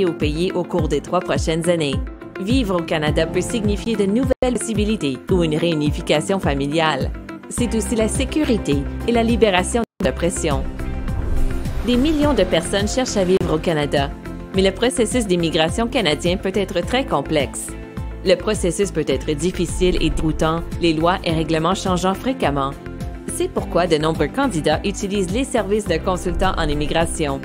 au pays au cours des 3 prochaines années. Vivre au Canada peut signifier de nouvelles possibilités ou une réunification familiale. C'est aussi la sécurité et la libération de l'oppression. Des millions de personnes cherchent à vivre au Canada, mais le processus d'immigration canadien peut être très complexe. Le processus peut être difficile et déroutant, les lois et règlements changeant fréquemment. C'est pourquoi de nombreux candidats utilisent les services de consultants en immigration.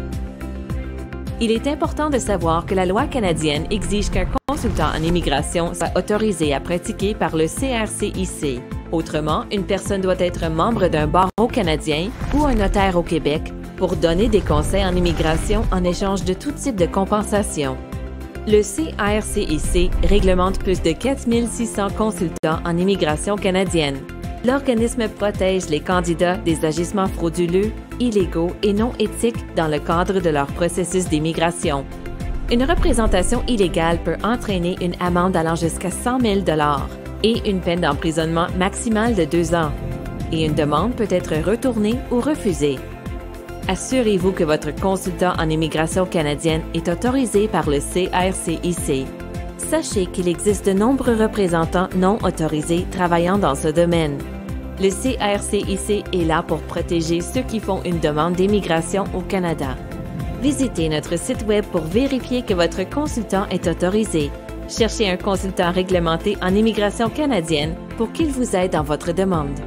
Il est important de savoir que la loi canadienne exige qu'un consultant en immigration soit autorisé à pratiquer par le CRCIC. Autrement, une personne doit être membre d'un barreau canadien ou un notaire au Québec pour donner des conseils en immigration en échange de tout type de compensation. Le CRCIC réglemente plus de 4600 consultants en immigration canadienne. L'organisme protège les candidats des agissements frauduleux, illégaux et non éthiques dans le cadre de leur processus d'immigration. Une représentation illégale peut entraîner une amende allant jusqu'à 100 000 $ et une peine d'emprisonnement maximale de 2 ans. Et une demande peut être retournée ou refusée. Assurez-vous que votre consultant en immigration canadienne est autorisé par le CRCIC. Sachez qu'il existe de nombreux représentants non autorisés travaillant dans ce domaine. Le CRCIC est là pour protéger ceux qui font une demande d'immigration au Canada. Visitez notre site Web pour vérifier que votre consultant est autorisé. Cherchez un consultant réglementé en immigration canadienne pour qu'il vous aide dans votre demande.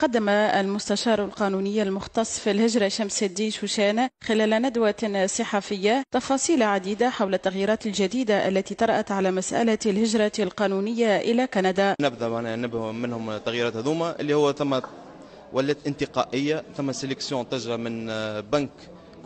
قدم المستشار القانوني المختص في الهجرة شمس الدين شوشان خلال ندوة صحفية تفاصيل عديدة حول التغييرات الجديدة التي طرأت على مسألة الهجرة القانونية إلى كندا. نبدأ منهم التغييرات هذوما اللي هو ثم ولت انتقائية، ثم سيلكسيون تجرى من بنك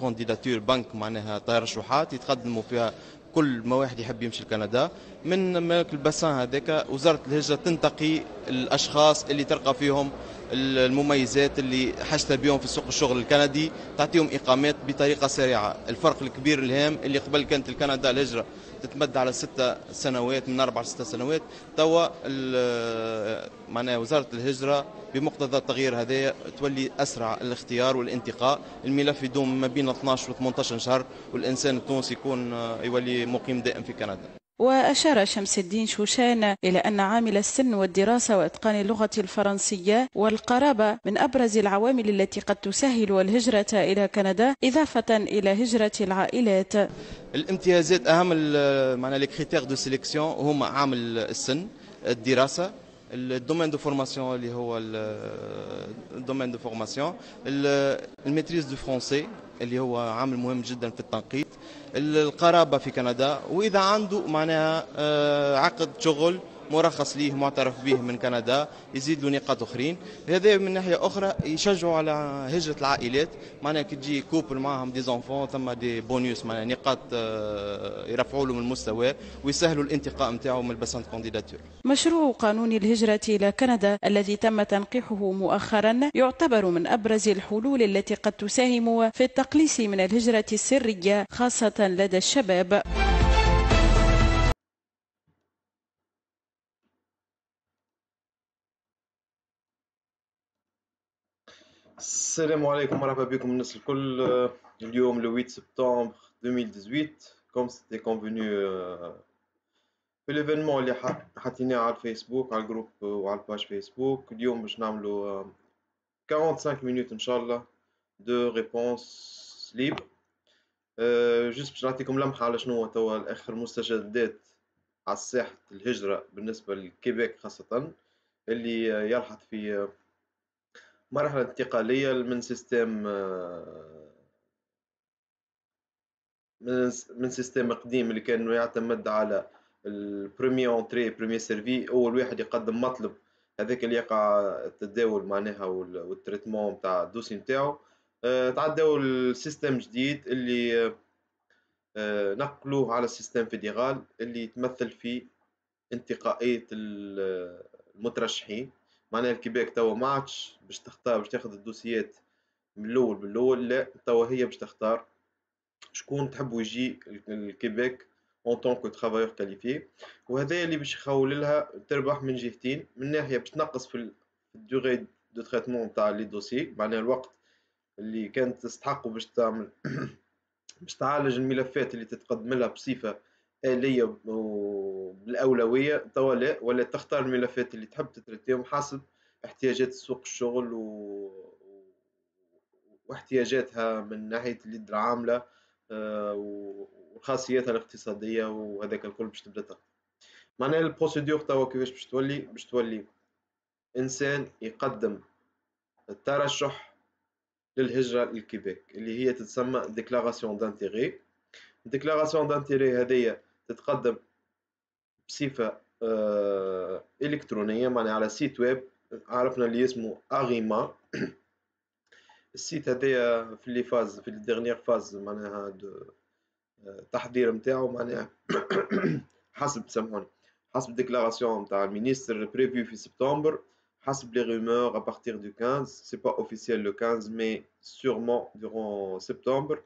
كونديداتور، بنك معناها ترشحات يتقدموا فيها كل ما واحد يحب يمشي لكندا. من ملك البسان هذاك وزارة الهجرة تنتقي الأشخاص اللي تلقى فيهم المميزات اللي حشت بهم في سوق الشغل الكندي، تعطيهم إقامات بطريقة سريعة. الفرق الكبير الهام اللي قبل كانت الكندا الهجرة تتمد على 6 سنوات، من 4 ل 6 سنوات، توا معناها وزارة الهجرة بمقتضى التغيير هذا تولي أسرع الاختيار والانتقاء. الملف يدوم ما بين 12 و 18 شهر والإنسان التونسي يكون يولي مقيم دائم في كندا. وأشار شمس الدين شوشان إلى أن عامل السن والدراسة وإتقان اللغة الفرنسية والقرابة من أبرز العوامل التي قد تسهل الهجرة إلى كندا، إضافة إلى هجرة العائلات. الامتيازات أهم معناها لي كريتير دو سيليكسيون هما عامل السن، الدراسة، الدومين دو فورماسيون اللي هو الدومين دو فورماسيون، الميتريز دو فرونسي اللي هو عامل مهم جدا في التنقيط، القرابة في كندا، وإذا عنده معناها عقد شغل مرخص ليه معترف به من كندا، يزيد له نقاط اخرين. هذا من ناحيه اخرى يشجعوا على هجره العائلات، معناها كي تجي كوبل معهم دي زونفون ثم دي بونيوس، معناها نقاط يرفعوا له من المستوى ويسهلوا الانتقاء نتاعو من الباسنت كونديداتور. مشروع قانون الهجرة إلى كندا الذي تم تنقيحه مؤخرا يعتبر من أبرز الحلول التي قد تساهم في التقليص من الهجرة السرية خاصة لدى الشباب. السلام عليكم، مرحبا بكم الناس الكل. اليوم لو 8 سبتمبر 2018 كوم سيتي كونفوني في ليفينمون اللي حطيناه على الفيسبوك، على الجروب وعلى الباج فيسبوك. اليوم باش نعملو 45 مينوت ان شاء الله دو ريبونس ليبر. جست باش نعطيكم لمحة على شنو توا اخر مستجدات على ساحة الهجرة بالنسبة للكيبيك خاصة، اللي يلحظ في مرحلة انتقالية من سيستم من سيستم قديم اللي كان يعتمد على البريمي اونتري بريمي سيرفي. اول واحد يقدم مطلب هذاك اللي يقع التداول معناها والتريتمون نتاع الدوسي نتاعو. تعداو السيستم جديد اللي نقلوه على السيستم فيدرال اللي يتمثل في انتقائية المترشحين. معناها الكيبيك توا ما عادش باش تختار باش تاخذ الدوسيات من الاول بالاول، لا توا هي باش تختار شكون تحبوا يجي الكيبيك اون طون كو ترافايور كاليفي. وهذا اللي باش يخول لها تربح من جهتين، من ناحيه باش تنقص في الدوغي دو تريتمون تاع لي دوسي، معناها الوقت اللي كانت تستحقه باش تعمل باش تعالج الملفات اللي تتقدم لها بصفه آلية وبالأولوية. توا لا، ولا تختار الملفات اللي تحب تتريتيهم حسب احتياجات سوق الشغل واحتياجاتها من ناحية اليد العاملة وخاصياتها الاقتصادية، وهذاك الكل باش تبدا تاخد. معناها البروسيدور توا كيفاش باش تولي إنسان يقدم الترشح للهجرة للكيبيك اللي هي تتسمى ديكلاراسيون دانتيغي. الديكلاراسيون دانتيغي هذيا تتقدم بصفة إلكترونية، معناها على سيت ويب عرفنا اللي اسمه أغيما. السيت هذايا في اللي فاز في الديرنيير فاز معناها التحضير نتاعو، معناها حسب سامحوني حسب الديكلاراسيون نتاع المينيستر بريفيو في سبتمبر، حسب لي رومور à partir du 15. c'est pas officiel le 15 mais sûrement durant septembre.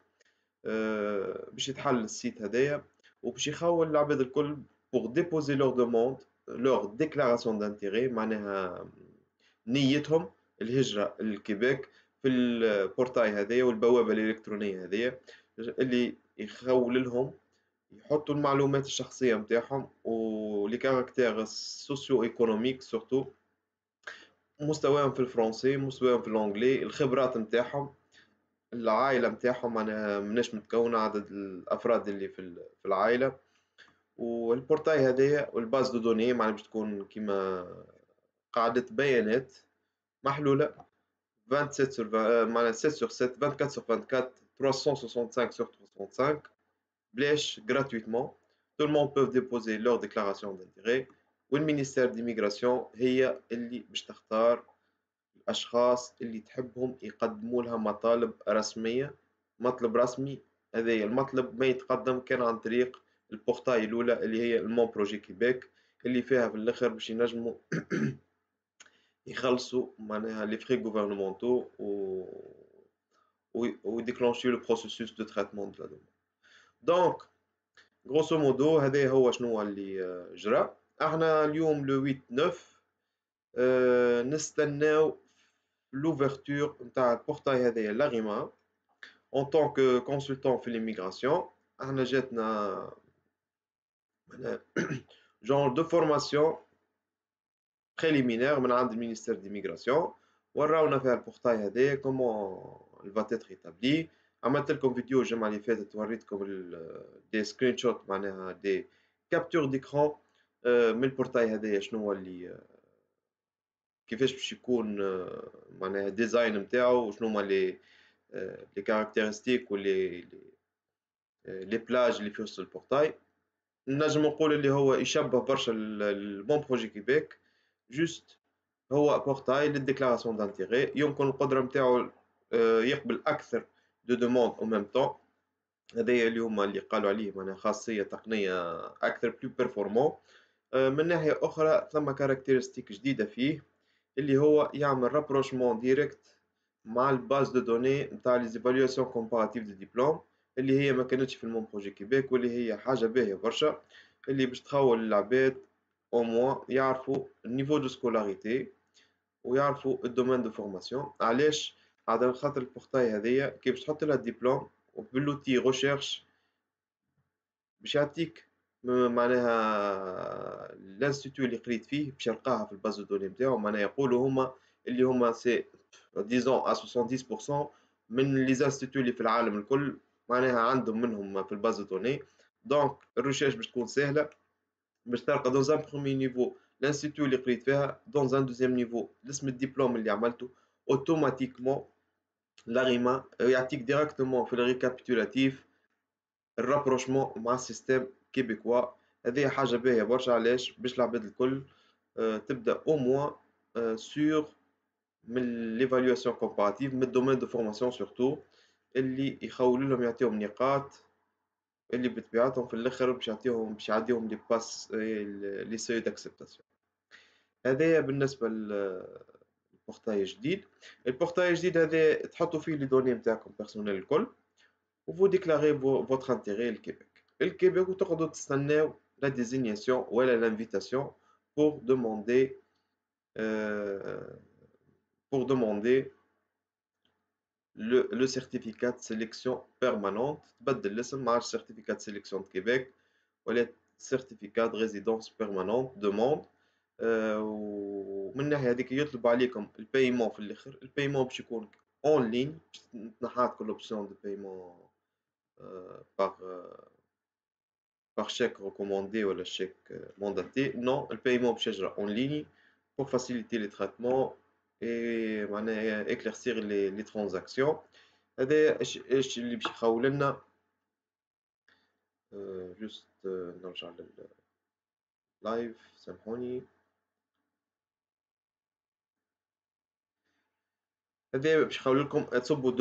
باش يتحل السيت هذايا وباش يخول العباد الكل pour déposer leur demande leur déclaration d'intérêt، معناها نيتهم الهجرة للكيبيك في البورتاي هذايا والبوابة الإلكترونية هذايا اللي يخول لهم يحطوا المعلومات الشخصية متاعهم ولي كاركتير سوسيو ايكونوميك سورتو، مستواهم في الفرنسي، مستواهم في الانجلي، الخبرات متاعهم، العائلة متاعهم، أنا مناش متكونة عدد الأفراد اللي في العائلة. والبورتاي هذايا والباز دو دوني معناها باش تكون كيما قاعدة بيانات محلولة 27 sur 20 معناها 7 sur 7 24 sur 24 365 sur 365 بلاش gratuitement. tout le monde peut déposer leur déclaration d'intérêt والمينيستير ديميغراسيون هي اللي باش تختار الأشخاص اللي تحبهم يقدموا لها مطالب رسمية، مطلب رسمي. هذا المطلب ما يتقدم كان عن طريق البورتاي الأولى اللي هي المون بروجي كيبيك اللي فيها في الآخر باش ينجموا يخلصوا معناها لي فري غوفرنمونتو ويديكلونشيو لو بروسيسوس دو تريتمون دو لا دوموند. دونك غروسو مودو هذا هو شنو اللي جرى. احنا اليوم لو 8 9 نستناو l'ouverture نتاع البورتاي هذايا لاغيما en tant que consultant في l'immigration. احنا جاتنا genre de formation préliminaire من عند المينيستير ديميغراسيون، وراونا فيها البورتاي هذايا كومون il va être établi. عملت لكم فيديو الجمعة اللي فاتت وريتكم دي سكرين شوت معناها دي كابتور ديكرون من البورتاي هذايا شنو هو اللي كيفاش باش يكون معناها الديزاين نتاعو وشنو هما لي كاركتيرستيك ولي لي بلاج اللي في وسط البورتاي. نجم نقول اللي هو يشبه برشا المون بروجي كيبيك، جوست هو بورتاي للديكلاراسيون دانتيغي، يمكن القدرة نتاعو يقبل أكثر دو دوموند أو ميم طون. هذايا اللي هما اللي قالوا عليه معناها خاصية تقنية أكثر بلو بيرفورمون. من ناحية أخرى ثم كاركتيرستيك جديدة فيه اللي هو يعمل رابروشمون ديريكت مع الباز دو دوني نتاع لي زيفالياسيون كومباراتيف دو ديبلوم، اللي هي ما كانتش في المون بروجي كيبيك، واللي هي حاجة باهية برشا اللي باش تخول العباد او موان يعرفوا النيفو دو سكولاريتي ويعرفوا الدومين دو فورماسيون. علاش؟ على خاطر البورتاي هذيا كي باش تحط لها الدبلوم وبالوتي ريشيرش باش يعطيك معناها الانستيتو اللي قريت فيه باش يلقاها في الباز دو دوني نتاعو، معناها يقولوا هما اللي هما سي ديزون ا 70% من لي انستيتو اللي في العالم الكل معناها عندهم منهم في الباز دو دوني. دونك الريشيرش باش تكون سهله، باش تلقى دون ان بروميي نيفو الانستيتو اللي قريت فيها، دون ان دوزيام نيفو الاسم الدبلوم اللي عملته، اوتوماتيكمون لاغيما يعطيك ديريكتومون في الريكابيتولاتيف الرابروشمون مع السيستم كيبيكوا. هذه حاجه باهيه برشا. علاش؟ باش العباد الكل تبدا او موان سور من ليفالواسيون كومباراتيف من الدومين دو فورماسيون سورتو، اللي يخولوا لهم يعطيهم نقاط اللي بطبيعتهم في الاخر باش يعديهم لي باس لي سوي داكسبتاسيون. هذايا بالنسبه للبورتاي الجديد. البورتاي الجديد هذا تحطوا فيه لي دوني نتاعكم بيرسونيل الكل، وفو ديكلاري فوتر انتيري للكيبيك. الكيبيك وتقعدوا تستناو لا ديزينياسيون ولا لانفيتاسيون pour demander le certificat de sélection permanente. تبدل الاسم ما عادش certificat de sélection de Québec ولا certificat de résidence permanente demande. ومن الناحية هذيك يطلب عليكم البايمون في الاخر. البايمون باش يكون اون لين، باش تنحات كل اوبسيون دو بايمون par chèque recommandé ou le chèque mandaté. Non, le paiement peut être en ligne pour faciliter les traitements et éclaircir les transactions. هذا ايش اللي باش يخول لنا. جوست نرجع لللايف سامحوني. هذا باش يخول لكم تصبوا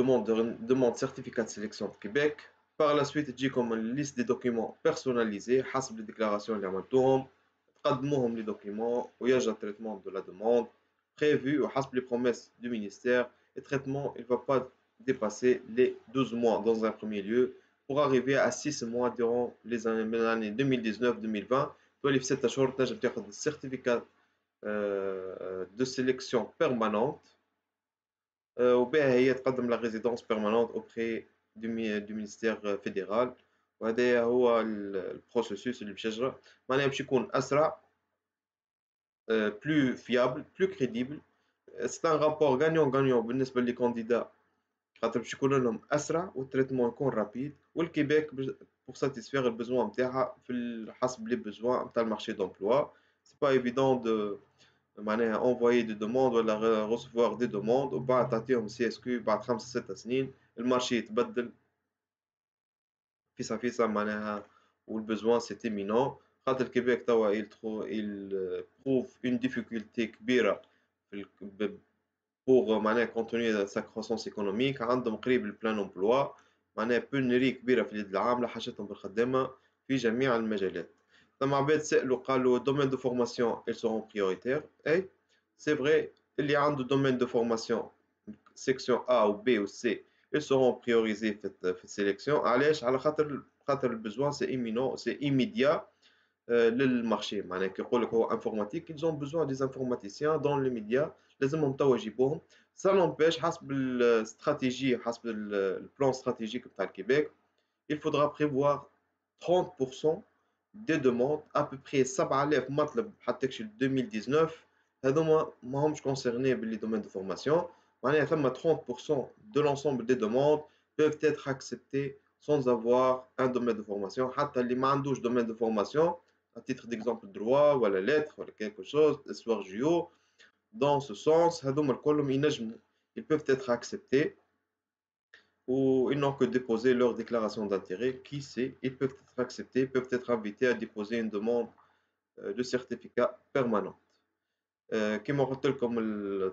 demande certificat de sélection de Québec. Par la suite تجيكم liste des documents personnalisés حسب les déclarations اللي عملتوهم، تقدموهم les documents ويرجع traitement de la demande prévu وحسب les promesses du ministère. Le traitement il va pas dépasser les 12 mois dans un premier lieu pour arriver à 6 mois durant les années 2019-2020. تولي في 6 شهور تنجم تاخذ certificat de sélection permanente وبها هي تقدم la résidence permanente auprès du ministère fédéral. وهذا هو البروسيسوس اللي باش يجرى، معناها باش يكون اسرع، بلو فيابل، بلو كريديبل. سي ان رابور غانيون غانيون بالنسبه لي كانديدا، خاطر باش يكون لهم اسرع والتريتمون يكون رابيد، والكيبيك بور ساتيسفير البزوان نتاعها في حسب لي بزوان نتاع المارشي دومبلوا. سي با ايفيدون دو معناها envoyer des demandes ولا recevoir des demandes وبعد تعطيهم سي اس كيو بعد 5-6 سنين المارشي يتبدل فيسا معناها والبزوان سي imminent. خاطر الكيبيك توا il prouve une difficulté كبيرة pour معناها continuer sa croissance économique. عندهم قريب البلان امبلوا، معناها بونري كبيرة في اليد العاملة، حاجتهم بالخدامة في جميع المجالات. ثم عباد سألوا قالوا domaine de formation ils seront prioritaires. اي سي فري اللي عنده domaine de formation section A ou B ou C ils seront priorisés في السيليكسيون. علاش؟ على خاطر البزوان سي imminent سي immédiat للمارشي. معناها كي يقول لك هو انفورماتيك ils ont besoin des informaticiens dans les médias، لازمهم توا يجيبوهم. ça n'empêche حسب الاستراتيجية حسب البلان استراتيجيك نتاع الكيبيك il faudra prévoir 30% des demandes à peu près 7000 مطلب حتى 2019 هذوما ماهمش concernés باللي domaines de formation. معناها ثم 30% de l'ensemble des demandes peuvent être acceptées sans avoir un domaine de formation. حتى اللي ما عندوش domaine de formation à titre d'exemple droit ولا lettre ولا quelque chose histoire géo dans ce sens هذوما الكلهم ينجموا ils peuvent être acceptés ou ils n'ont que déposé leur déclaration d'intérêt. Qui sait, ils peuvent être acceptés, peuvent être invités à déposer une demande de certificat permanent. كما قلت لكم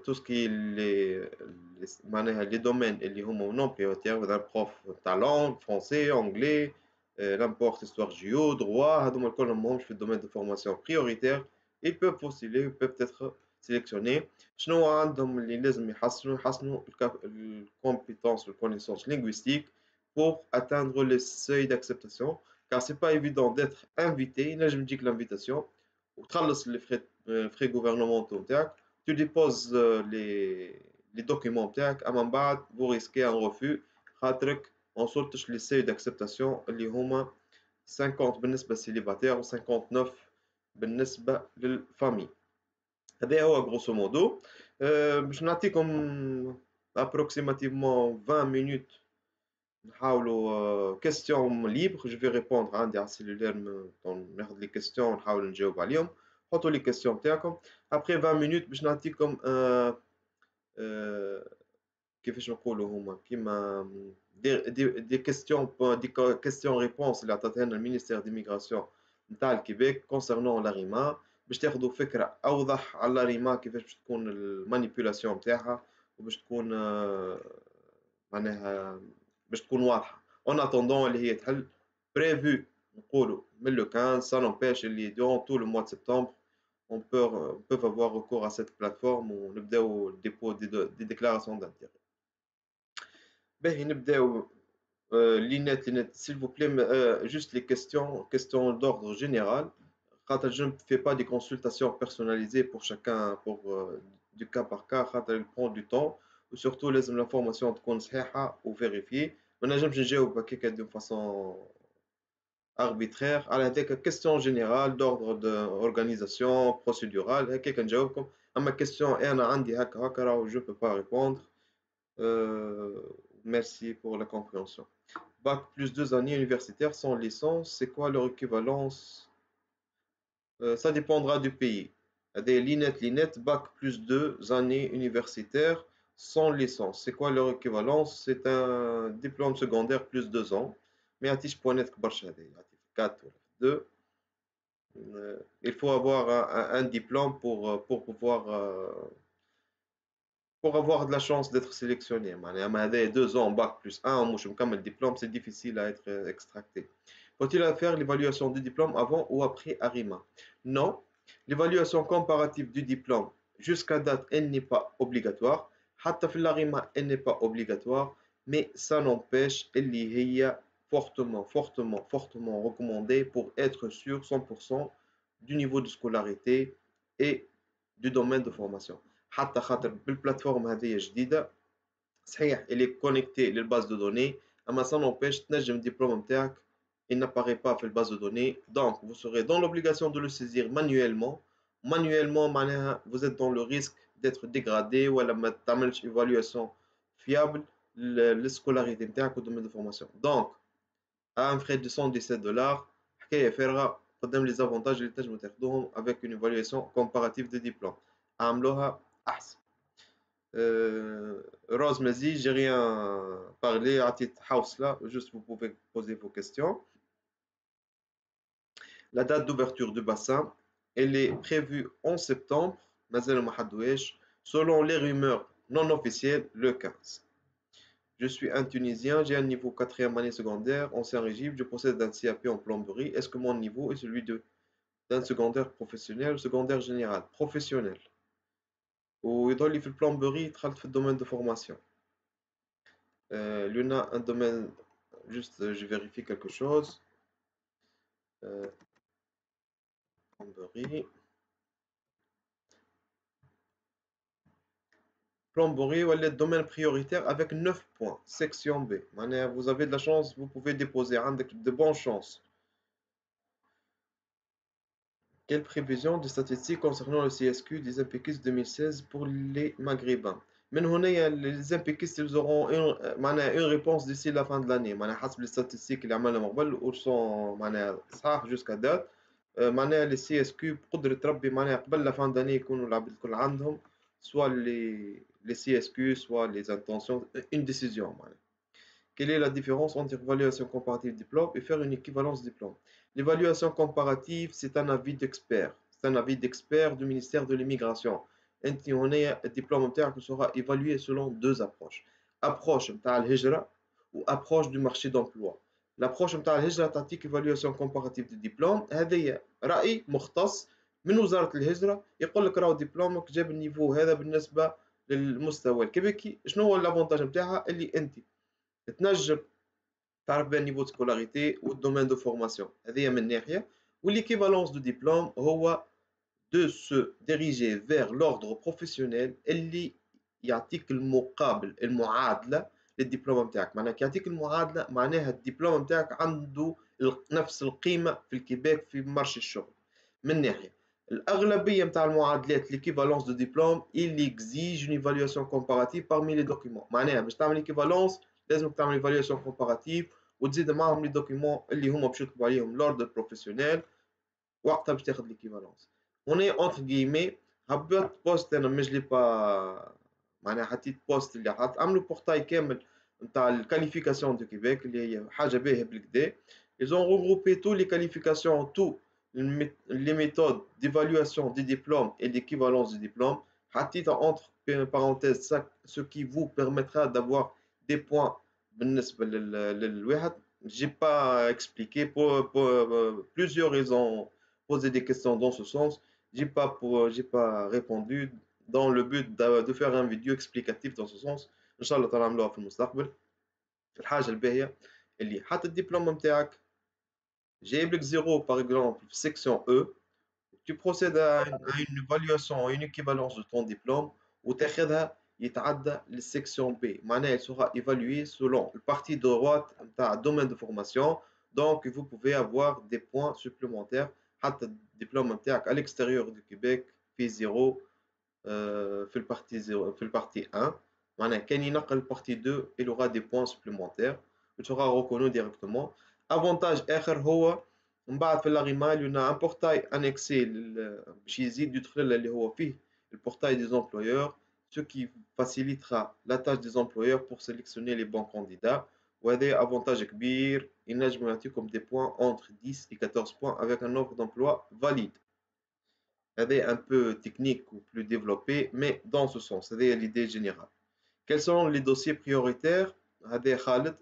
tout ce qui est معناها les domaines اللي هما non prioritaires مثلا prof تاع langue français anglais n'importe histoire géo droit هذوما الكل ماهمش في الدومين de formation prioritaire ils peuvent postuler ils peuvent être sélectionnés شنو عندهم اللي لازم يحسنوا الكومبيتونس والكونيسونس linguistique pour atteindre le seuil d'acceptation car c'est pas évident d'être invité نجم تجيك l'invitation وتخلص les frais gouvernementaux نتاعك tu déposes les documents نتاعك اما من بعد vous risquez un refus خاطرك ما وصلتش لي seuil d'acceptation اللي هما 50 بالنسبة للسيليباتير و 59 بالنسبة للفامي. هذا هو grosso modo. باش نعطيكم approximativement 20 minutes نحاولوا question libre. Je vais répondre عندي على السيلولير ناخذ لي question ونحاول نجاوب عليهم. حطوا لي question نتاعكم. Après 20 minutes باش نعطيكم كيفاش نقولوا هما كيما دي كيستيون ريبونس اللي عطاتها لنا المينيستير ديميغراسيون نتاع الكيبيك كونسيرنون لاريما باش تاخذوا فكره اوضح على لاريما كيفاش باش تكون المانيبيولاسيون نتاعها وباش تكون معناها باش تكون واضحه اون اتوندون اللي هي تحل بريفو نقولوا من لو 15 ça n'empêche اللي durant tout le mois de septembre on peut avoir recours à cette plateforme ونبداو الديبو دي déclarations d'intérêt. باهي نبداو لينات s'il vous plaît juste les questions d'ordre général خاطر je ne fais pas des consultations personnalisées pour chacun pour du cas par cas خاطر il prend du temps و surtout لازم l'information تكون صحيحة و vérifiée ما نجمش نجاوب هكاك de façon arbitraire على هذاك question générale d'ordre d'organisation procédurale هكاك نجاوبكم اما question انا عندي هكا راهو je peux pas répondre. Merci pour la compréhension. Bac plus 2 années universitaires sans licence, c'est quoi leur équivalence? Ça dépendra du pays. Des linettes, bac plus 2 années universitaires sans licence. C'est quoi leur équivalence? C'est un diplôme secondaire plus 2 ans. Mais à tiche point net, 4 ou 2. Il faut avoir un diplôme pour pouvoir pour avoir de la chance d'être sélectionné. Mais 2 ans, bac plus 1, le diplôme, c'est difficile à être extracté. Faut-il faire l'évaluation du diplôme avant ou après ARIMA? Non, l'évaluation comparative du diplôme, jusqu'à date, elle n'est pas obligatoire. Hatta في l'ARIMA, elle n'est pas obligatoire, mais ça n'empêche, elle est fortement recommandée pour être sûr 100% du niveau de scolarité et du domaine de formation. حتى خاطر بالبلاتفورم هذه جديده صحيح اللي كونيكتي للباز دو دوني اما ça n'empêche تنجم الدبلوم نتاعك il n'apparaît pas في الباز دو دوني donc vous serez dans l'obligation de le saisir manuellement معناها vous êtes dans le risque d'être dégradé ولا ما تعملش évaluation fiable للسكولاريتي نتاعك والدومين دو فورماسيون donc à un frais de $117 حكايه فارغه قدام les avantages اللي تنجموا تاخذوهم avec une évaluation comparative de diplôme عملوها أحسن. Rose me dit, j'ai rien parlé à titre house là, juste vous pouvez poser vos questions. La date d'ouverture du bassin, elle est prévue en septembre, selon les rumeurs non officielles, le 15. Je suis un Tunisien, j'ai un niveau 4e année secondaire, ancien régime, je possède un CAP en plomberie. Est-ce que mon niveau est celui d'un secondaire professionnel ou secondaire général? Professionnel. ويضل في البلomberie دخلت في الدومين de formation. Luna un domaine juste je vérifie quelque chose. Plomberie ou le domaine prioritaire avec 9 points section B. Vous avez de la chance, vous pouvez déposer de bonnes chances. Quelle prévision de statistiques concernant le CSQ des MPQs 2016 pour les Maghrébins? من هنا les MPQs ils auront une réponse d'ici la fin de l'année. حسب les statistiques اللي عملنا من قبل وصون صحاح jusqu'à date. les CSQ بقدرة ربي قبل la fin d'année يكونوا العباد الكل عندهم soit les CSQ soit les intentions une décision. Quelle est la différence entre évaluation comparative diplôme et faire une équivalence diplôme? L'évaluation comparative, c'est un avis d'expert. C'est un avis d'expert du ministère de l'immigration. On est un diplôme qui sera évalué selon deux approches. Approche de l'hijra ou approche du marché d'emploi. L'approche de l'hijra تعطيك évaluation comparative du diplôme. هذه رأي مختص من وزارة الهجرة يقول لك راهو دبلومك جاب النيفو هذا بالنسبة للمستوى الكيبيكي. شنو هو الافونتاج نتاعها؟ اللي انت تنجم تعرف بين نيفو سكولاريتي والدومين دو فورماسيون، هذه من ناحيه. والإيكيفالونس دو ديبلوم هو دو سو ديريجي فيغ لوردر بروفيسيونيل اللي يعطيك المقابل، المعادله للدبلوم نتاعك. معناها كي يعطيك المعادله معناها الدبلوم نتاعك عنده نفس القيمه في الكيباك في مرشي الشغل. من ناحيه الاغلبيه نتاع المعادلات ليكيفالونس دو ديبلوم اللي اكزيج اون ايفالواسيون كومباراتيف بارمي لي دوكيومون. معناها باش تعمل ايكيفالونس لازمك تعمل ايفالواسيون كومباراتيف وتزيد معاهم لي دوكيومون اللي هما باش يكتبوا عليهم لوردر بروفيسيونيل وقتها باش تاخذ ليكيفالونس. هوني اونتر جيمي هبط بوست انا مش لي با معناها حطيت بوست اللي عملوا بورتاي كامل نتاع الكاليفيكاسيون دو كيبيك اللي هي حاجه باهيه بالكدا. ils ont regroupé tous les qualifications, tous les méthodes d'évaluation des diplômes et d'équivalence des diplômes. حطيت entre parenthèses ce qui vous permettra d'avoir des points بالنسبة للواحد. J'ai pas expliqué pour plusieurs raisons, posé des questions dans ce sens. J'ai pas répondu dans le but de faire un vidéo explicatif dans ce sens. إن شاء الله تعملوها في المستقبل. الحاجة الباهية اللي حتى الدبلوم نتاعك جايب لك 0 par exemple في section E, tu procèdes à une évaluation, une équivalence de ton diplôme وتاخذها يتعدى للسيكسيون بي. معناها il sera évalué selon le partie droite نتاع domaine de formation. Donc vous pouvez avoir des points supplémentaires حتى الدبلوم نتاعك à l'extérieur du Québec في 0 في البارتي 0 في البارتي 1. معناها كان ينقل البارتي 2 il aura des points supplémentaires. Il sera reconnu directement. Avantage اخر هو من بعد في لاغيمال يونا ان بورتاي انكسي باش يزيد يدخل اللي هو فيه البورتاي دي امبلويور ce qui facilitera la tâche des employeurs pour sélectionner les bons candidats. وهذا افونتاج كبير ينجم يعطيكم des points entre 10 et 14 points avec un offre d'emploi valide. هذا un peu technique ou plus développé mais dans ce sens هذه l'idée générale. Quels sont les dossiers prioritaires؟ هذا خالد.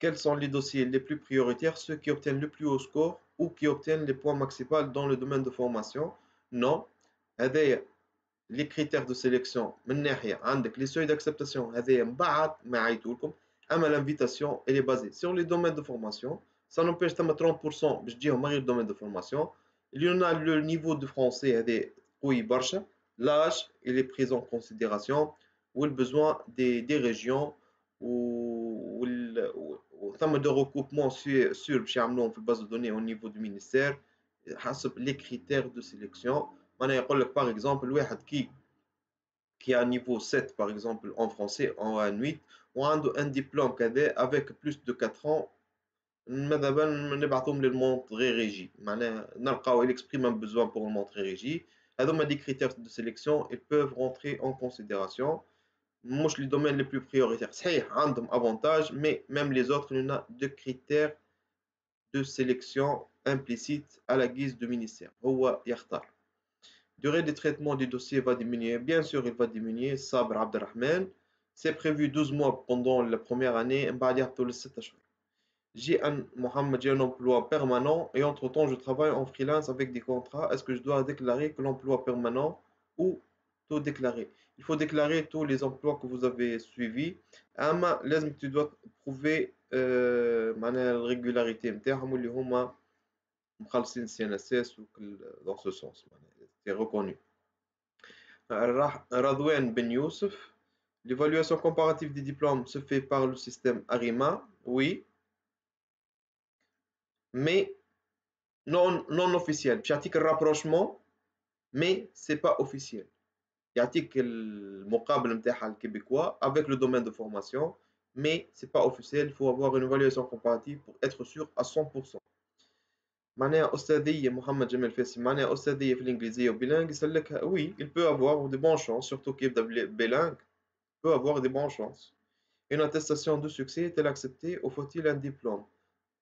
Quels sont les dossiers les plus prioritaires? Ceux qui obtiennent le plus haut score ou qui obtiennent les points maximaux dans le domaine de formation? Non. Les critères de sélection من ناحية عندك les seuils d'acceptation هذايا من بعد ما عيطولكم. أما l'invitation elle est basée sur les domaines de formation. Ça n'empêche تما 30% باش تجيهم غير domaine de formation. Il y en a le niveau de français هذا قوي برشا. L'âge il est pris en considération ou le besoin des régions ثم de recoupement sur باش يعملوهم في الباز دو دوني au niveau du ministère حسب les critères de sélection. معناها يقول لك par exemple واحد qui a un niveau 7 par exemple en français en A8 وعنده un diplôme كذا avec plus de 4 ans ماذا بال نبعثهم للمونطغي ريجي. معناها نلقاو il exprime un besoin pour une montrée régie. هذوما des critères de sélection ils peuvent rentrer en considération. مش les domaines les plus prioritaires. صحيح عندهم avantage mais même les autres il y en a deux critères de sélection implicites à la guise du ministère. هو يختار. Durée de traitement du dossier va diminuer. Bien sûr, il va diminuer. Sabr Abdelrahman. C'est prévu 12 mois pendant la première année. J'ai un emploi permanent et entre-temps, je travaille en freelance avec des contrats. Est-ce que je dois déclarer que l'emploi permanent ou tout déclarer? Il faut déclarer tous les emplois que vous avez suivis. أما لازم tu dois prouver معناها الريغولاريتي نتاعهم اللي هما مخلصين CNSS dans ce sens. C'est reconnu. Radouane Ben Youssef. L'évaluation comparative des diplômes se fait par le système ARIMA. Oui. Mais non officiel. يعطيك الرابروشمون mais c'est pas officiel. يعطيك المقابل نتاعها الكيبيكوا avec le domaine de formation mais c'est pas officiel. Il faut avoir une évaluation comparative pour être sûr à 100%. معناها أستاذية محمد جمال فاسي معناها أستاذية في الإنجليزية وبيلانغ يسألك oui il peut avoir de bonnes chances surtout qu'il يبدأ بيلانغ peut avoir de bonnes chances Une attestation de succès est-elle acceptée ou faut-il un diplôme?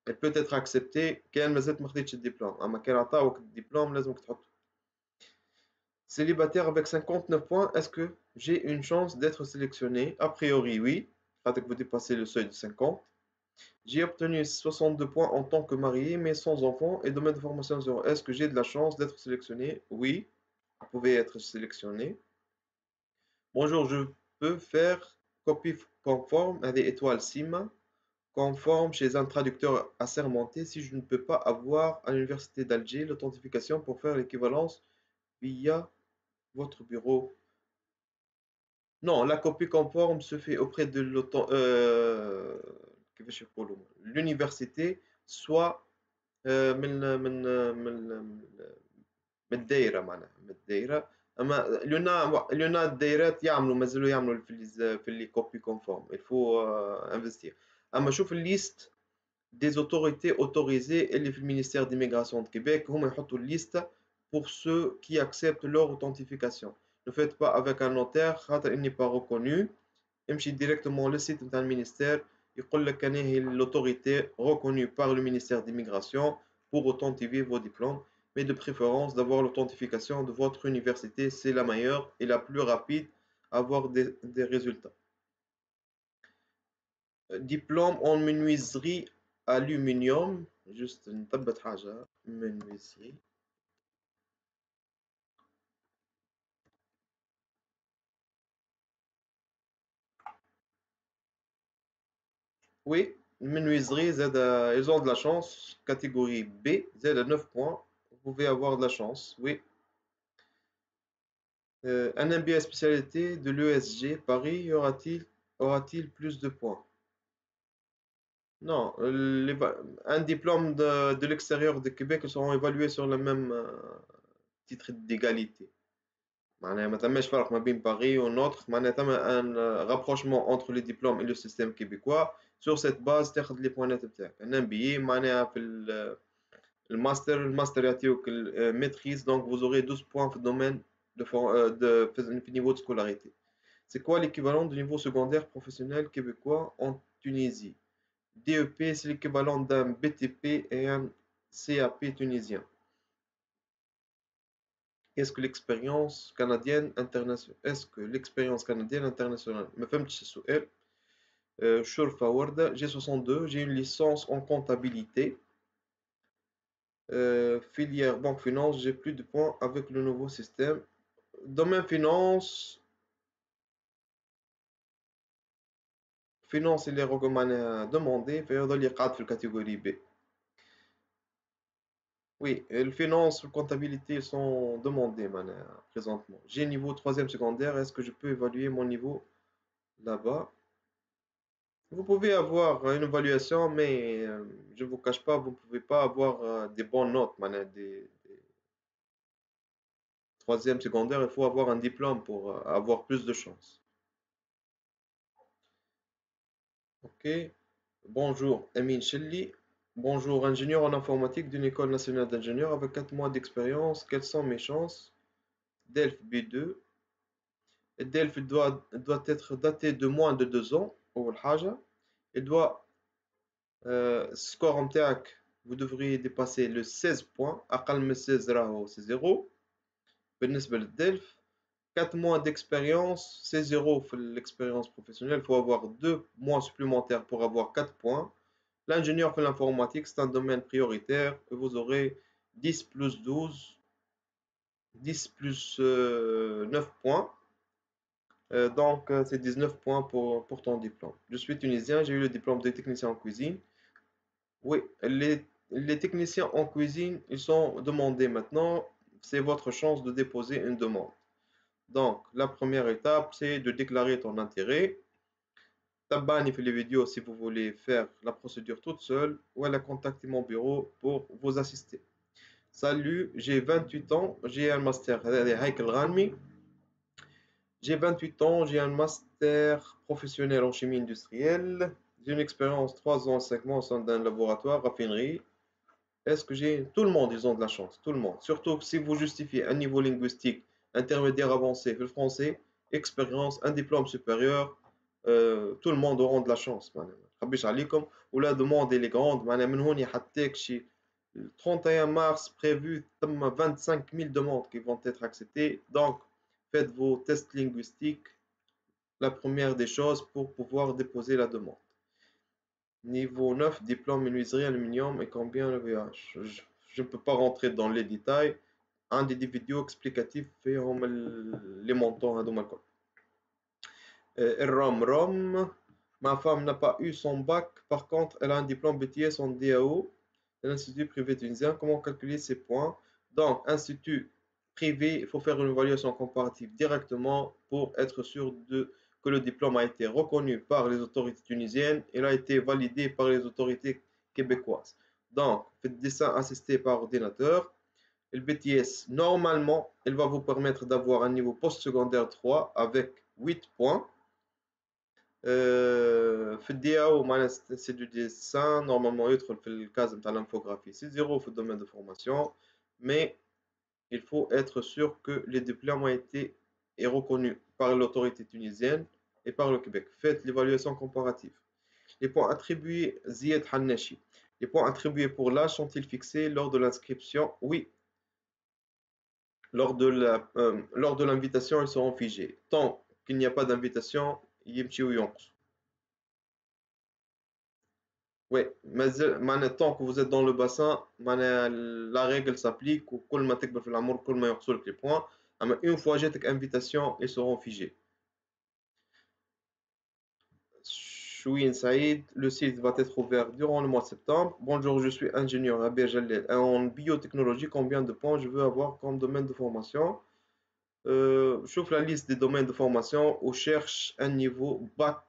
Elle peut être acceptée كان مازالت ما خديتش الدبلوم، أما كان عطاوك الدبلوم لازمك تحطه. Célibataire avec 59 points, est-ce que j'ai une chance d'être sélectionné? A priori, oui. Quand vous dépassez le seuil de 50. J'ai obtenu 62 points en tant que marié, mais sans enfant et domaine de formation 0. Est-ce que j'ai de la chance d'être sélectionné? Oui, vous pouvez être sélectionné. Bonjour, je peux faire copie conforme à des étoiles SIM, conforme chez un traducteur assermenté si je ne peux pas avoir à l'université d'Alger l'authentification pour faire l'équivalence via votre bureau. Non, la copie conforme se fait auprès de l'université, soit من الدايره معناها من الدايره. اما ليونا الدايرات يعملوا مازالوا يعملوا في اللي كوبي كونفورم الفو انفستير. اما شوف الليست des autorités autorisées اللي في المينيستير ديميغراسيون de Québec هما يحطوا الليست pour ceux qui acceptent leur authentification. Ne faites pas avec un notaire خاطر il n'est pas reconnu. امشي directement le site نتاع المينيستير يقول لك أنا هي l'autorité reconnue par le ministère d'immigration pour authentifier vos diplômes, mais de préférence d'avoir l'authentification de votre université, c'est la meilleure et la plus rapide à avoir des résultats. Diplôme en menuiserie aluminium, juste نثبت حاجة menuiserie. Oui, menuiserie, ils ont de la chance. Catégorie B, Z à 9 points. Vous pouvez avoir de la chance, oui. Un MBA spécialité de l'ESG Paris aura-t-il plus de points? Non, un diplôme de l'extérieur de Québec seront évalués sur le même titre d'égalité. معناها ما ثماش فرق ما بين باريس ونوتر معناها ثم ان rapprochement entre les diplômes et le système québécois. Sur cette base تاخذ لي بوانات نتاعك. Un MBA معناها في الماستر يعطيوك maîtrise, donc vous aurez 12 points في الدومين de niveau de scolarité. C'est quoi l'équivalent du niveau secondaire professionnel québécois en Tunisie? DEP, c'est l'équivalent d'un BTP et un CAP tunisien. Est-ce que l'expérience canadienne internationale ما فهمتش السؤال. شرفة وردة, j'ai 62, j'ai une licence en comptabilité. Filière banque finance, j'ai plus de points avec le nouveau système. Domaine finance il est recommandé demandé فيظل يقعد في الكاتيجوري B. Oui, les finances, la comptabilité sont demandées présentement. J'ai niveau 3e secondaire, est-ce que je peux évaluer mon niveau là-bas? Vous pouvez avoir une évaluation, mais je ne vous cache pas, vous ne pouvez pas avoir des bonnes notes. Des 3e secondaire, il faut avoir un diplôme pour avoir plus de chance. Ok. Bonjour, Emin Chelli. Bonjour, ingénieur en informatique d'une école nationale d'ingénieurs avec 4 mois d'expérience. Quelles sont mes chances? DELF B2. DELF doit être daté de moins de 2 ans. Il doit score en TAC, vous devriez dépasser le 16 points. أقل من 16 راهو c'est 0. بالنسبة للDELF, 4 mois d'expérience, c'est 0 pour l'expérience professionnelle. Il faut avoir 2 mois supplémentaires pour avoir 4 points. L'ingénieur pour l'informatique, c'est un domaine prioritaire. Vous aurez 10 plus 12, 10 plus 9 points. Donc, c'est 19 points pour ton diplôme. Je suis tunisien, j'ai eu le diplôme de technicien en cuisine. Oui, les techniciens en cuisine, ils sont demandés maintenant. C'est votre chance de déposer une demande. Donc, la première étape, c'est de déclarer ton intérêt. Tabani fait les vidéos si vous voulez faire la procédure toute seule. Ou elle a contacté mon bureau pour vous assister. Salut, j'ai 28 ans, j'ai un master. J'ai 28 ans, j'ai un master professionnel en chimie industrielle. J'ai une expérience 3 ans, 5 mois au sein d'un laboratoire, raffinerie. Est-ce que j'ai... Tout le monde, ils ont de la chance, tout le monde. Surtout si vous justifiez un niveau linguistique intermédiaire avancé, le français, expérience, un diplôme supérieur, tout le monde aura de la chance. Ou la demande elle est grande. Le 31 mars prévu 25 000 demandes qui vont être acceptées. Donc, faites vos tests linguistiques. La première des choses pour pouvoir déposer la demande. Niveau 9, diplôme menuiserie aluminium et combien le VH? Je ne peux pas rentrer dans les détails. Un des vidéos explicatives fait les montants à Domakol. Rom. Ma femme n'a pas eu son bac, par contre, elle a un diplôme BTS en DAO de l'Institut privé tunisien. Comment calculer ces points? Donc, institut privé, il faut faire une évaluation comparative directement pour être sûr que le diplôme a été reconnu par les autorités tunisiennes et a été validé par les autorités québécoises. Donc, faites dessin assisté par ordinateur. Le BTS, normalement, il va vous permettre d'avoir un niveau post-secondaire 3 avec 8 points. في الDAO c'est du dessin normalement يدخل في الكاز نتاع l'infographie c'est 0 في le domaine de formation mais il faut être sûr que les diplômes ont été reconnus par l'autorité tunisienne et par le Québec. Faites l'évaluation comparative. Les points attribués Zied Hannachi. Les points attribués pour l'âge sont-ils fixés lors de l'inscription? Oui. Lors de l'invitation, ils seront figés. Tant qu'il n'y a pas d'invitation, يمشيو ينقصوا. Oui, mais tant que vous êtes dans le bassin, la règle s'applique. كل ما تكبر في العمر كل ما ينقصوا لك les points. Mais une fois جاتك invitation, ils seront figés. Chouine Saïd, le site va être ouvert durant le mois de septembre. Bonjour, je suis ingénieur à Berjalel en biotechnologie. Combien de points je veux avoir comme domaine de formation? Chauffe la liste des domaines de formation ou cherche un niveau bac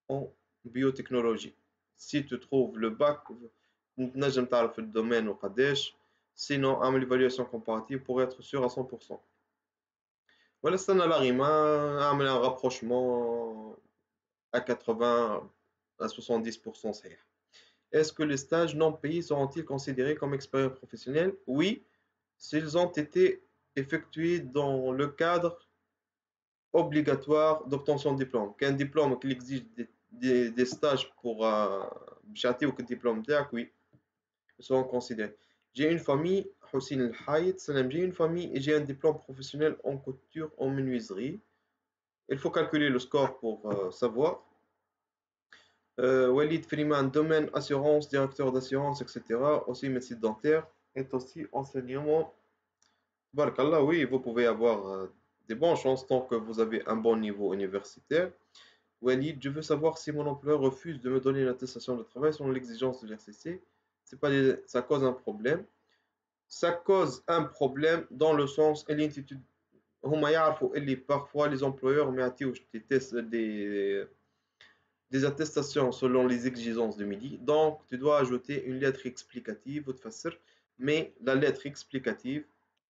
en biotechnologie. Si tu trouves le bac, نجم تعرف le domaine وقداش. Sinon, عمل l'évaluation comparative pour être sûr à 100%. Voilà, c'est un larima, عمل un rapprochement à 80 à 70% صحيح. Est-ce que les stages non payés seront-ils considérés comme expérience professionnelle? Oui, s'ils ont été effectués dans le cadre obligatoire d'obtention de diplôme. Qu'un diplôme qui exige des stages pour châtier ou que diplôme oui, ils seront considérés. J'ai une famille, Hossein El Hayed, j'ai une famille et j'ai un diplôme professionnel en couture en menuiserie. Il faut calculer le score pour savoir. Walid Freeman, domaine assurance, directeur d'assurance, etc. Aussi médecine dentaire est aussi enseignement. Barakallah, oui, vous pouvez avoir des bonnes chances tant que vous avez un bon niveau universitaire. Walid, je veux savoir si mon employeur refuse de me donner l'attestation de travail selon l'exigence de l'RCC. Ça cause un problème. Ça cause un problème dans le sens parfois les employeurs mettent des attestations selon les exigences de midi. Donc, tu dois ajouter une lettre explicative, mais la lettre explicative,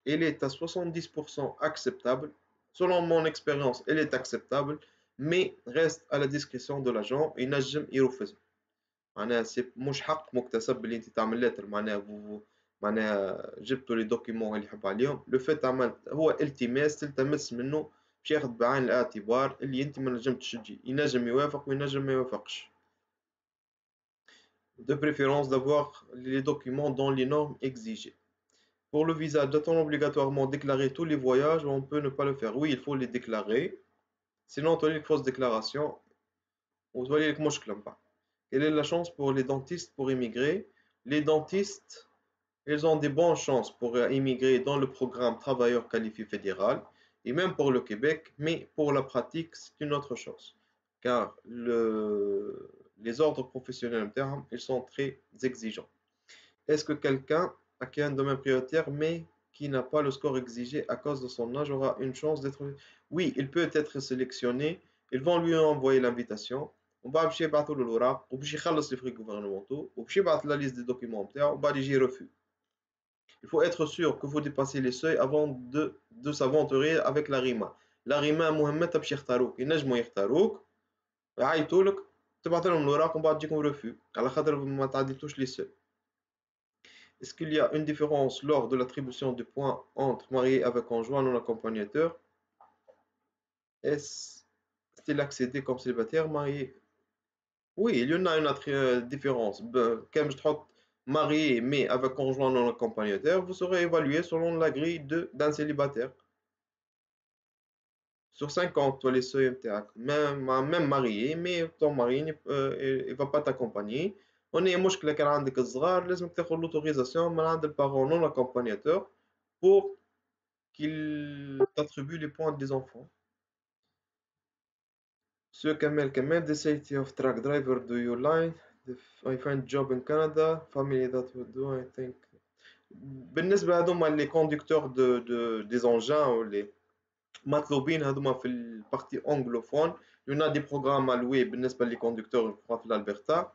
elle est à 70% acceptable. Selon mon expérience, elle est acceptable, mais reste à la discrétion de l'agent. ينجم يرفض. معناها مش حق مكتسب اللي انت تعمل لتر معناها جبتوا لي دوكيمون اللي يحب عليهم. لو فات عملت هو التماس تلتمس منه باش ياخذ بعين الاعتبار اللي انت ما نجمتش تجي. ينجم يوافق وينجم ما يوافقش. De préférence d'avoir les documents dans les normes exigées. Pour le visa, doit-on obligatoirement déclarer tous les voyages ou on peut ne pas le faire? Oui, il faut les déclarer. Sinon, tu as une fausse déclaration. Vous voyez que quelle est la chance pour les dentistes pour immigrer? Les dentistes, ils ont des bonnes chances pour immigrer dans le programme Travailleurs qualifiés fédéral et même pour le Québec, mais pour la pratique, c'est une autre chose. Car les ordres professionnels internes, ils sont très exigeants. Est-ce que quelqu'un qui a un domaine prioritaire mais qui n'a pas le score exigé à cause de son âge aura une chance d'être... Oui, il peut être sélectionné. Ils vont lui envoyer l'invitation. On va باش يبعثوا له الوراق وباش يخلص les frais gouvernementaux وباش يبعث la liste des documents نتاعو وبعد يجي refus. Il faut être sûr que vous dépassez les seuils avant de s'aventurer avec la RIMA. La RIMA مهمتها باش يختاروك. ينجموا يختاروك يعيطوا لك تبعث لهم الوراق ومن بعد تجيكم refus على خاطر ما تعديتوش les seuils. Est-ce qu'il y a une différence lors de l'attribution de points entre mariés avec conjoint non accompagnateur? style accéder comme célibataire, marié. Oui, il y en a une autre différence. Comme je trouve marié mais avec conjoint non accompagnateur, vous serez évalué selon la grille d'un célibataire. Sur 50 toi les seuils متاعك même marié mais ton mari il va pas t'accompagner. On est مشكلة كان عندك الصغار لازمك تاخذ l'autorisation من عند البارون non accompagnateur pour qu'il t'attribue les points des enfants. So Kamel, the safety of truck driver do you like? I find job in Canada, family that would do, I think. بالنسبة هذوما les conducteurs des engins ou les مطلوبين هذوما في البارتي anglophone. Il y en a des programmes alloués بالنسبة les conducteurs je crois في l'Alberta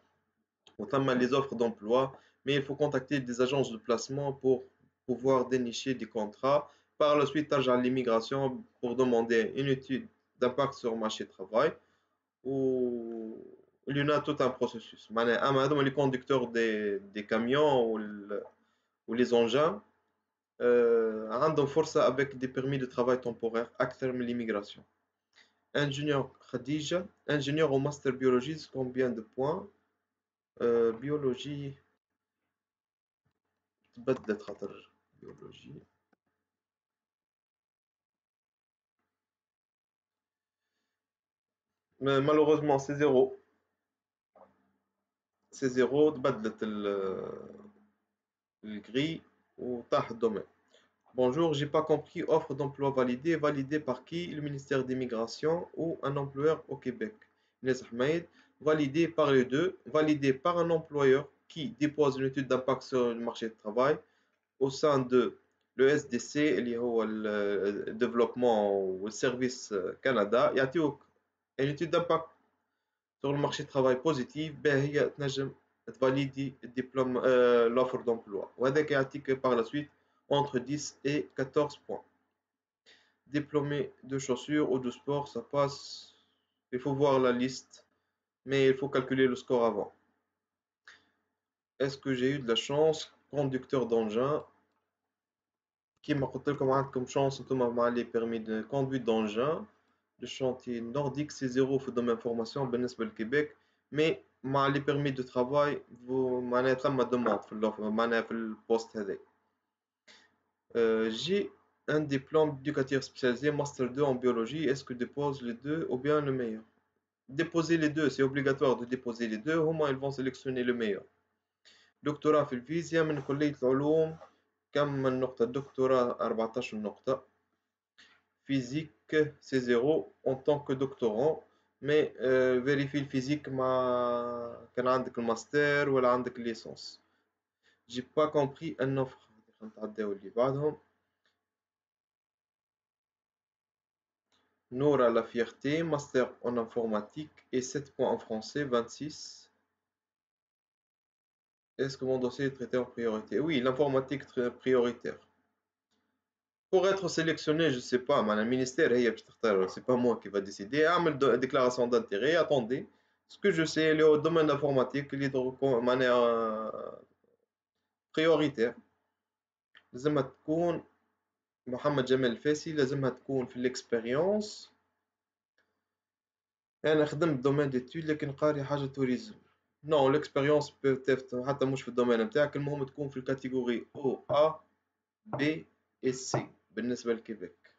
وثم les offres d'emploi, mais il faut contacter des agences de placement pour pouvoir dénicher des contrats. Par la suite, tu as l'immigration pour demander une étude d'impact sur le marché du travail. Ou il y en a tout un processus. Les conducteurs des camions ou les engins عندهم فرصة avec des permis de travail temporaire أكثر من l'immigration. Ingénieur Khadija, ingénieur au master biologie, combien de points? بيولوجي تبدلت خاطر بيولوجي malheureusement c'est zéro. C'est zéro تبدلت الجري وطاح الدومين. Bonjour, j'ai pas compris. Offre d'emploi validée. Validée par qui? Le ministère d'immigration ou un employeur au Québec? Inès Ahmed. Validée par les deux. Validée par un employeur qui dépose une étude d'impact sur le marché du travail au sein de le SDC اللي هو الديفلوبمون والسيرفيس كندا يعطيوك une étude d'impact sur le marché du travail positif باه هي تنجم تفاليدي الدبلوم l'offre d'emploi وهذاك يعطيك par la suite entre 10 et 14 points. Diplômé de chaussures ou de sport, ça passe. Il faut voir la liste, mais il faut calculer le score avant. Est-ce que j'ai eu de la chance? Conducteur d'engin. Qui m'a coûté comme chance, مع les permis de conduite d'engin. Le chantier nordique, c'est zéro في domaine formation بالنسبة للكيبيك. Mais مع les permis de travail, vous معناها ثم demande معناها في البوست هذا. J'ai un diplôme d'éducateur spécialisé, Master 2 en biologie. Est-ce que je dépose les deux ou bien le meilleur? Déposer les deux, c'est obligatoire de déposer les deux. Au moins, ils vont sélectionner le meilleur. دكتوراه في الفيزياء من كلية العلوم. كم من نقطة دكتوراه 14 نقطة. Physique, c'est 0 en tant que doctorant. Mais vérifie le physique مع كان عندك الماستر ولا عندك الليسانس. J'ai pas compris un offre. نتعداو اللي بعدهم. Nora La Fierté, master en informatique et 7 points en français, 26. Est-ce que mon dossier est traité en priorité? Oui, l'informatique est prioritaire. Pour être sélectionné, je ne sais pas, le ministère, c'est pas moi qui va décider. Déclaration d'intérêt, attendez. Ce que je sais, il est au domaine informatique, il est prioritaire. لازمها تكون محمد جمال الفاسي لازمها تكون في الاكسبيريونس. انا خدمت دومين ديتود لكن قاري حاجه توريزم. نو الاكسبيريونس بوتيفت حتى مش في الدومين نتاعك، المهم تكون في الكاتيجوري او ا بي اي سي بالنسبه لكيبيك،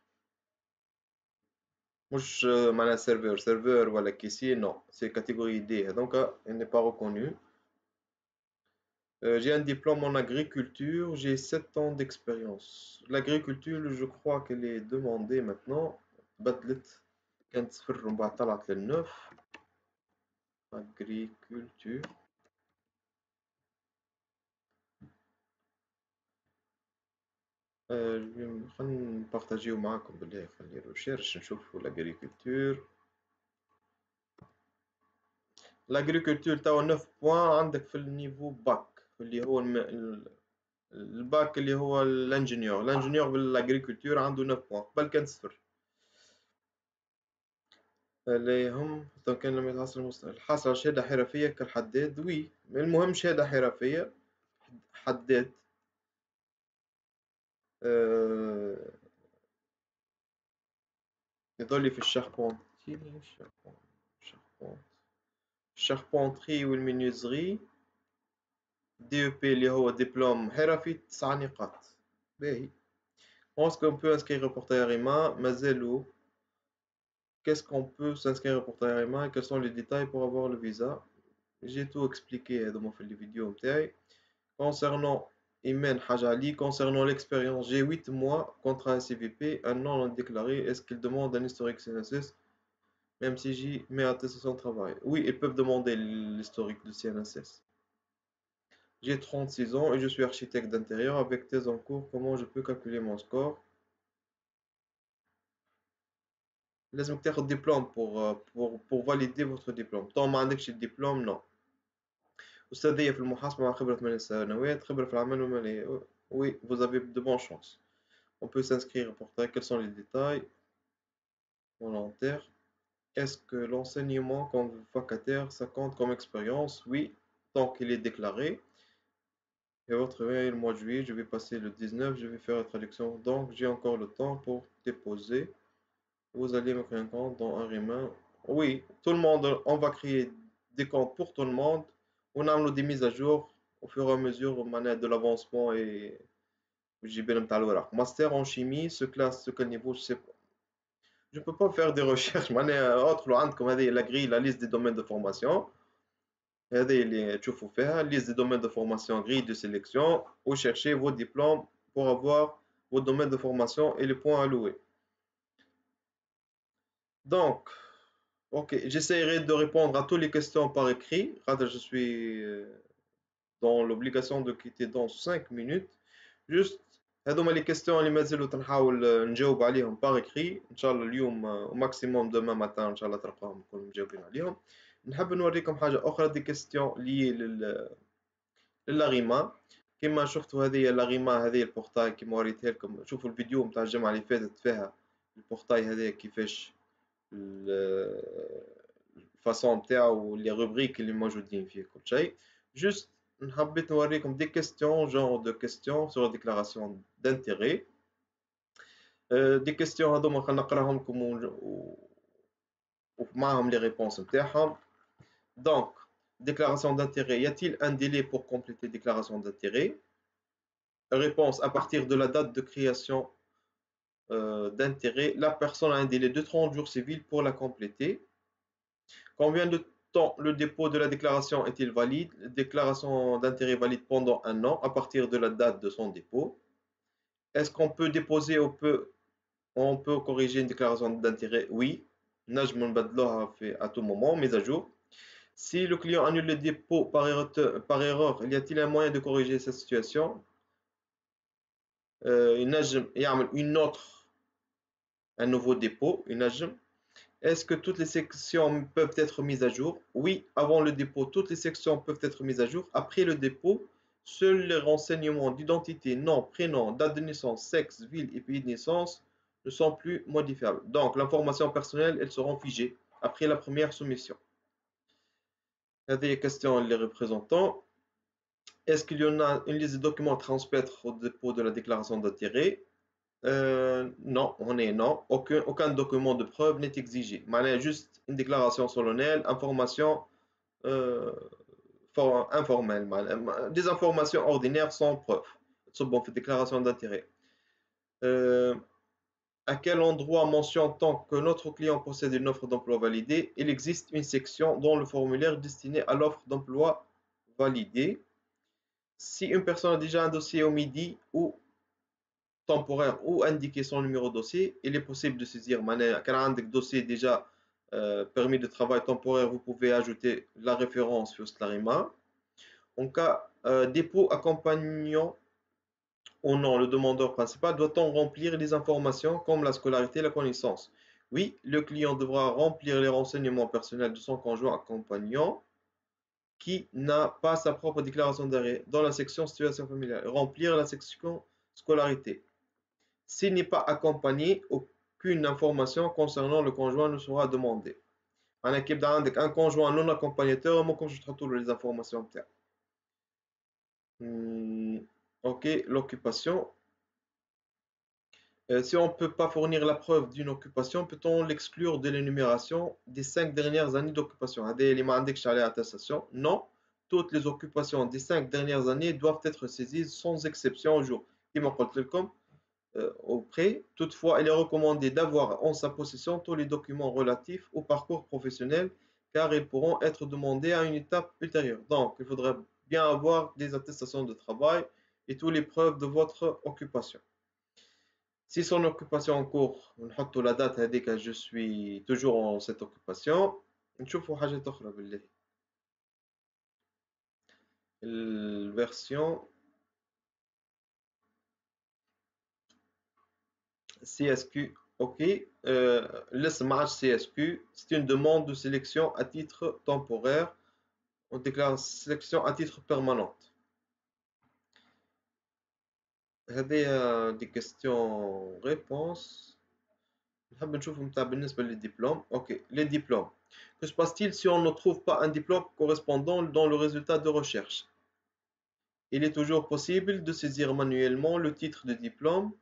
مش معناها سيرفور ولا كيسي. نو سي كاتيجوري دي دونك il n'est pas reconnu. J'ai un diplôme en agriculture, j'ai 7 ans d'expérience. L'agriculture, je crois qu'elle est demandée maintenant. بدلت كانت 0 ومن بعد طلعت لل9. agriculture. خلينا نبارطاجيو معاكم بالله، خلي ريشيرش نشوفوا لاغريكولتور. لاغريكولتور توا 9 بوان عندك في النيفو باك اللي هو الباك اللي هو الانجينيور بالاغريكولتور عنده 9 بوان، قبل كان 0. اللي هم كان لما يتحصل الحاصل على شهادة حرفية كالحداد. وي المهم شهادة حرفية حداد. يظل في الشاربونتي الشاربونتري والمينوزري دي او بي اللي هو دبلوم حرفي 9 نقاط. باهي. Est-ce qu'on peut inscrire au portail Arima مازالو. Qu'est-ce qu'on peut s'inscrire au portail Arima et quels sont les détails pour avoir le visa? J'ai tout expliqué dans les vidéos. Concernant Imen Hajali, concernant l'expérience, j'ai 8 mois contrat CVP, un an non déclaré. Est-ce qu'ils demandent un historique CNSS même si j'y mets attestation de travail? Oui, ils peuvent demander l'historique du CNSS. J'ai 36 ans et je suis architecte d'intérieur avec thèse en cours. Comment je peux calculer mon score? لازم تاخد diplôme pour valider votre diplôme. طالما ما عندكش الدبلوم non. أستاذية في المحاسبة مع خبرة 8 سنوات، خبرة في العمل والمالية. Oui, vous avez de bonnes chances. On peut s'inscrire pour ça. Quels sont les détails? Volontaire. Est-ce que l'enseignement comme vacataire, ça compte comme expérience? Oui, tant qu'il est déclaré. Et votre le mois de juillet, je vais passer le 19, je vais faire la traduction. Donc, j'ai encore le temps pour déposer. Vous allez me créer un compte dans Arima. Oui, tout le monde, on va créer des comptes pour tout le monde. On a des mises à jour au fur et à mesure de l'avancement et j'ai bien master en chimie, ce classe, ce quel niveau, je sais pas. Je ne peux pas faire des recherches. Autre, comme la grille, la liste des domaines de formation. La liste des domaines de formation, grille de sélection. Vous cherchez vos diplômes pour avoir vos domaines de formation et les points alloués. Donc, ok, j'essaierai de répondre à toutes les questions par écrit. Je suis dans l'obligation de quitter dans 5 minutes. Juste, هذوما les questions اللي مازالوا تنحاول نجاوب عليهم par écrit. إن شاء الله اليوم au maximum demain matin إن شاء الله تلقاهم كلهم مجاوبين عليهم. نحب نوريكم حاجة أخرى دي questions liées للأغيما. كما شفتوا هذه الأغيما هذه البورتاي كما وريتها لكم. شوفوا الفيديو متاع الجمعة اللي فاتت فيها البورتاي هذا كيفاش الفاصون نتاعو لي روبريك اللي موجودين فيه كل شيء. جوست نحبيت نوريكم دي كيستيون جونر دو كيستيون سور ديكلاراسيون دانتيري. دي كيستيون هذوما خلينا نقراهم لكم ومعهم لي ريبونس نتاعهم. دونك déclaration d'intérêt, y a-t-il un délai pour compléter déclaration d'intérêt? Réponse, à partir de la date de création d'intérêt, la personne a un délai de 30 jours civils pour la compléter. Combien de temps le dépôt de la déclaration est-il valide? La déclaration d'intérêt valide pendant un an à partir de la date de son dépôt. Est-ce qu'on peut déposer ou on peut corriger une déclaration d'intérêt? Oui. À tout moment, mise à jour. Si le client annule le dépôt par erreur, y a-t-il un moyen de corriger cette situation? Un nouveau dépôt. Est-ce que toutes les sections peuvent être mises à jour? Oui, avant le dépôt, toutes les sections peuvent être mises à jour. Après le dépôt, seuls les renseignements d'identité, nom, prénom, date de naissance, sexe, ville et pays de naissance ne sont plus modifiables. Donc, l'information personnelle, elles seront figées après la première soumission. Il y a des questions les représentants. Est-ce qu'il y en a une liste de documents à transmettre au dépôt de la déclaration d'intérêt? Non, non. Aucun document de preuve n'est exigé. Juste une déclaration solennelle, information informelle. Des informations ordinaires sans preuve. C'est bon, fait déclaration d'intérêt. À quel endroit mentionne-t-on que notre client possède une offre d'emploi validée? Il existe une section dans le formulaire destinée à l'offre d'emploi validée. Si une personne a déjà un dossier au MIDI ou temporaire ou indiqué son numéro de dossier, il est possible de saisir. Quand on a un dossier déjà permis de travail temporaire, vous pouvez ajouter la référence sur Slarima. En cas dépôt accompagnant ou non, le demandeur principal doit-on remplir les informations comme la scolarité et la connaissance? Oui, le client devra remplir les renseignements personnels de son conjoint accompagnant qui n'a pas sa propre déclaration d'arrêt dans la section situation familiale. Remplir la section scolarité. S'il n'est pas accompagné, aucune information concernant le conjoint ne sera demandée. En équipe un conjoint non accompagnateur, moi quand je trouve les informations. Ok, l'occupation. Si on ne peut pas fournir la preuve d'une occupation, peut-on l'exclure de l'énumération des 5 dernières années d'occupation? Non, toutes les occupations des 5 dernières années doivent être saisies sans exception au jour. Auprès. Toutefois, il est recommandé d'avoir en sa possession tous les documents relatifs au parcours professionnel car ils pourront être demandés à une étape ultérieure. Donc, il faudrait bien avoir des attestations de travail et toutes les preuves de votre occupation. Si son occupation en cours, on met la date que je suis toujours en cette occupation. نشوفوا حاجات أخرى بالله. Version CSQ, ok. L'SMH CSQ, c'est une demande de sélection à titre temporaire. On déclare sélection à titre permanente. Des questions-réponses. Les diplômes. Ok, les diplômes. Que se passe-t-il si on ne trouve pas un diplôme correspondant dans le résultat de recherche? Il est toujours possible de saisir manuellement le titre de diplôme,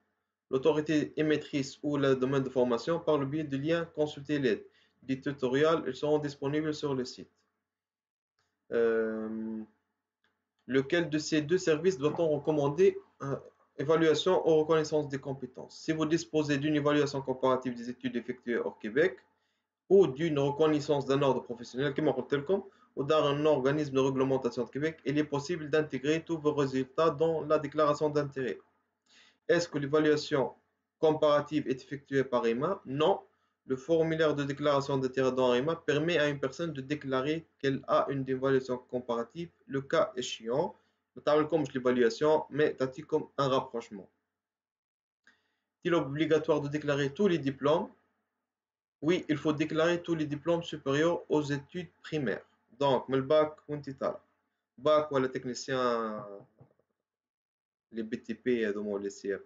l'autorité émettrice ou le domaine de formation par le biais de liens consulter l'aide. Des tutoriels, ils seront disponibles sur le site. Lequel de ces deux services doit-on recommander? Évaluation ou reconnaissance des compétences. Si vous disposez d'une évaluation comparative des études effectuées hors Québec ou d'une reconnaissance d'un ordre professionnel, ou d'un organisme de réglementation de Québec, il est possible d'intégrer tous vos résultats dans la déclaration d'intérêt. Est-ce que l'évaluation comparative est effectuée par EMA? Non. Le formulaire de déclaration d'intérêt dans EMA permet à une personne de déclarer qu'elle a une évaluation comparative, le cas échéant. Comme l'évaluation, mais comme un rapprochement. Est-il obligatoire de déclarer tous les diplômes? Oui, il faut déclarer tous les diplômes supérieurs aux études primaires. Donc, le bac, bac ou le technicien, les BTP, les CAP.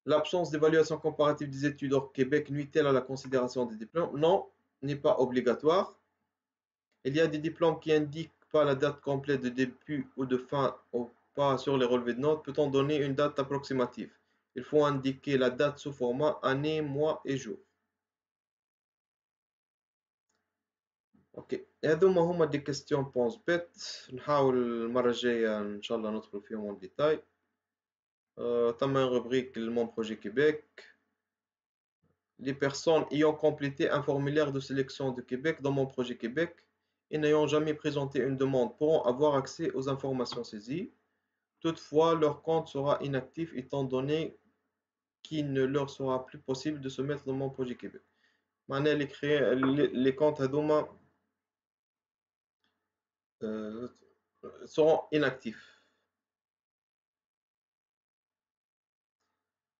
L'absence d'évaluation comparative des études hors Québec nuit-elle à la considération des diplômes? Non, n'est pas obligatoire. Il y a des diplômes qui indiquent pas la date complète de début ou de fin ou pas sur les relevés de notes. Peut-on donner une date approximative? Il faut indiquer la date sous format année, mois et jour. Ok, هذوما هما des questions pense bête. نحاول المرة الجاية إن شاء الله ندخل فيهم en détail. تم une rubrique Mon projet Québec. Les personnes ayant complété un formulaire de sélection de Québec dans Mon projet Québec et n'ayant jamais présenté une demande pourront avoir accès aux informations saisies. Toutefois, leur compte sera inactif étant donné qu'il ne leur sera plus possible de se mettre dans Mon projet Québec. Maintenant, les comptes Hadouma seront inactifs.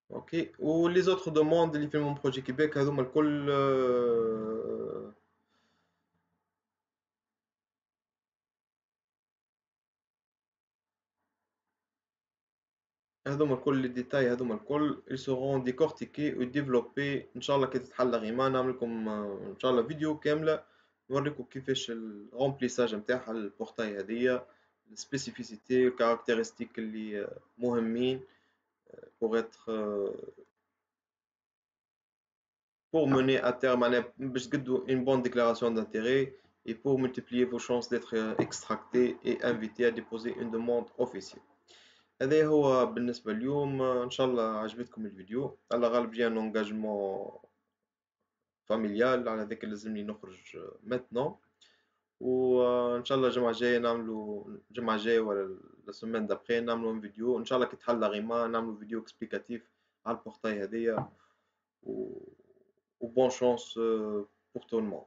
Ok, ou les autres demandes اللي في Mon projet Québec هذوما الكل هذوما الكل les détails هذوما الكل ils seront décortiqués et développés ان شاء الله كي تتحل غيما نعمل لكم ان شاء الله فيديو كامله نوريكم كيفاش الرامبليساج نتاعها البورتاي هذيا السبيسيفيسيتي الكاركتيرستيك اللي مهمين pour être pour mener à terme une bonne déclaration d'intérêt et pour multiplier vos chances d'être extracté et invité à déposer une demande officielle. هذا هو بالنسبة اليوم. إن شاء الله عجبتكم الفيديو. على غالب جي un engagement familial على ذاك لازمني نخرج maintenant. وإن شاء الله الجمعة الجاية نعملوا الجمعة الجاية ولا la semaine d'après نعملوا فيديو إن شاء الله كي تحل غيما نعملوا فيديو اكسبليكاتيف على البورتاي هذيا و bon chance pour tout le monde.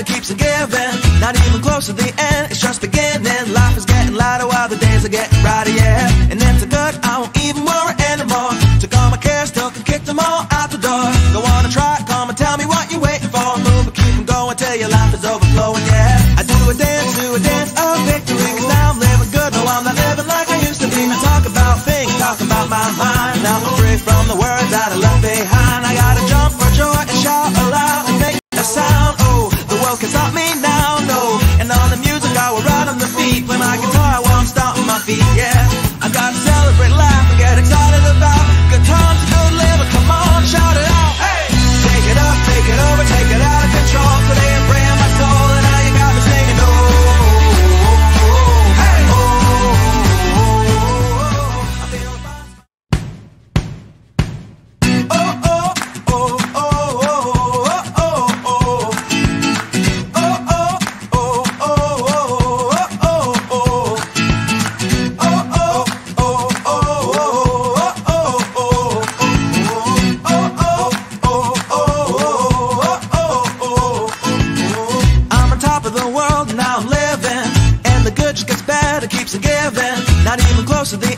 Keeps it giving, not even close to the end. my mind. Now I'm free from the words that I left behind. I gotta jump for joy and shout aloud and make a sound. Oh, the world can stop me now, no. And on the music I will ride on the beat. Play my guitar while I'm stomping my feet, yeah. I gotta celebrate life and get excited about good times and good living. Come on, shout it out, hey! Take it up, take it over, take it out of control. Today I'm praying my soul and now you got me singing, oh, hey, oh, I feel fine. Oh, oh, oh, oh, oh, oh, oh, oh. Not even close to the